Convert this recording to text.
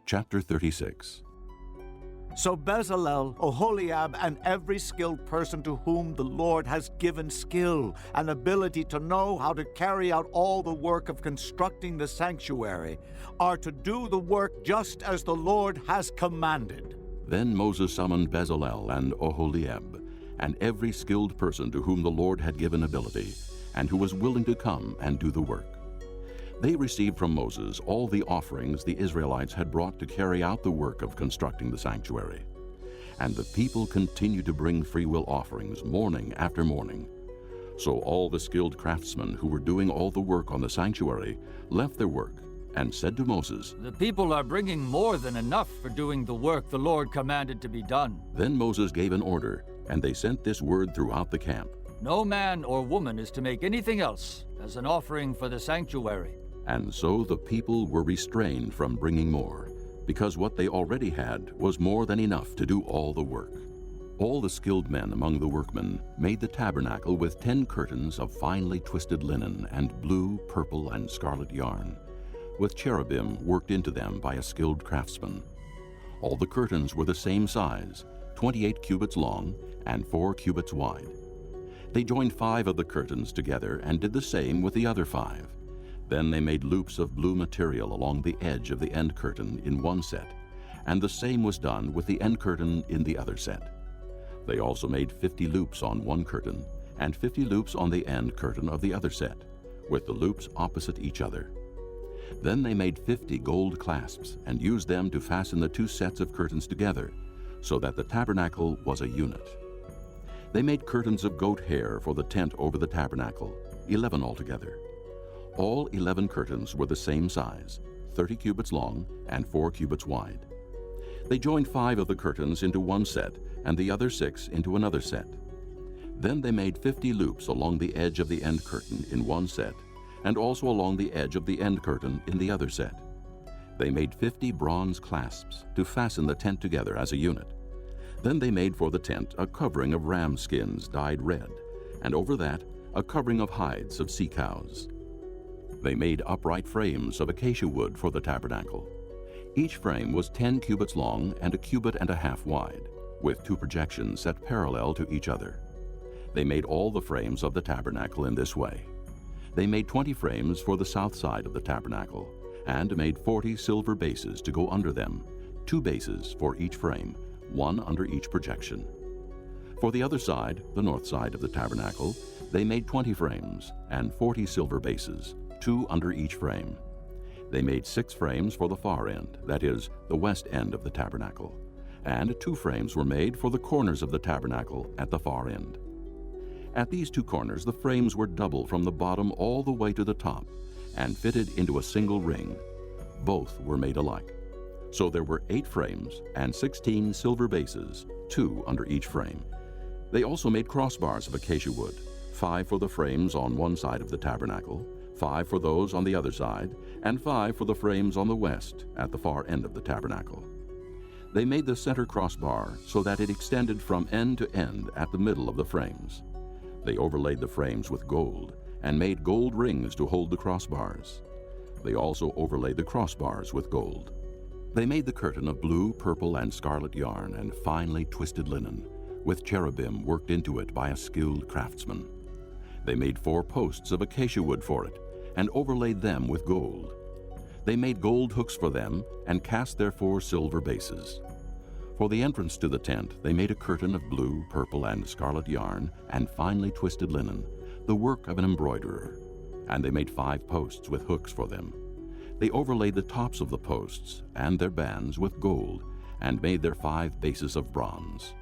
Chapter 36. So Bezalel, Oholiab, and every skilled person to whom the Lord has given skill and ability to know how to carry out all the work of constructing the sanctuary are to do the work just as the Lord has commanded. Then Moses summoned Bezalel and Oholiab, and every skilled person to whom the Lord had given ability, and who was willing to come and do the work. They received from Moses all the offerings the Israelites had brought to carry out the work of constructing the sanctuary. And the people continued to bring freewill offerings morning after morning. So all the skilled craftsmen who were doing all the work on the sanctuary left their work and said to Moses, "The people are bringing more than enough for doing the work the Lord commanded to be done." Then Moses gave an order, and they sent this word throughout the camp: "No man or woman is to make anything else as an offering for the sanctuary." And so the people were restrained from bringing more, because what they already had was more than enough to do all the work. All the skilled men among the workmen made the tabernacle with 10 curtains of finely twisted linen and blue, purple, and scarlet yarn, with cherubim worked into them by a skilled craftsman. All the curtains were the same size, 28 cubits long and 4 cubits wide. They joined 5 of the curtains together and did the same with the other 5. Then they made loops of blue material along the edge of the end curtain in one set, and the same was done with the end curtain in the other set. They also made 50 loops on one curtain, and 50 loops on the end curtain of the other set, with the loops opposite each other. Then they made 50 gold clasps, and used them to fasten the 2 sets of curtains together, so that the tabernacle was a unit. They made curtains of goat hair for the tent over the tabernacle, 11 altogether. All 11 curtains were the same size, 30 cubits long and 4 cubits wide. They joined 5 of the curtains into one set, and the other 6 into another set. Then they made 50 loops along the edge of the end curtain in one set, and also along the edge of the end curtain in the other set. They made 50 bronze clasps to fasten the tent together as a unit. Then they made for the tent a covering of ram skins dyed red, and over that a covering of hides of sea cows. They made upright frames of acacia wood for the tabernacle. Each frame was 10 cubits long and 1.5 cubits wide, with 2 projections set parallel to each other. They made all the frames of the tabernacle in this way. They made 20 frames for the south side of the tabernacle, and made 40 silver bases to go under them, 2 bases for each frame, 1 under each projection. For the other side, the north side of the tabernacle, they made 20 frames and 40 silver bases, 2 under each frame. They made 6 frames for the far end, that is, the west end of the tabernacle, and 2 frames were made for the corners of the tabernacle at the far end. At these 2 corners the frames were double from the bottom all the way to the top, and fitted into a single ring. Both were made alike. So there were 8 frames and 16 silver bases, 2 under each frame. They also made crossbars of acacia wood, 5 for the frames on one side of the tabernacle, 5 for those on the other side, and 5 for the frames on the west at the far end of the tabernacle. They made the center crossbar so that it extended from end to end at the middle of the frames. They overlaid the frames with gold and made gold rings to hold the crossbars. They also overlaid the crossbars with gold. They made the curtain of blue, purple, and scarlet yarn and finely twisted linen, with cherubim worked into it by a skilled craftsman. They made 4 posts of acacia wood for it, and overlaid them with gold. They made gold hooks for them, and cast their 4 silver bases. For the entrance to the tent, they made a curtain of blue, purple, and scarlet yarn, and finely twisted linen, the work of an embroiderer. And they made 5 posts with hooks for them. They overlaid the tops of the posts and their bands with gold, and made their 5 bases of bronze.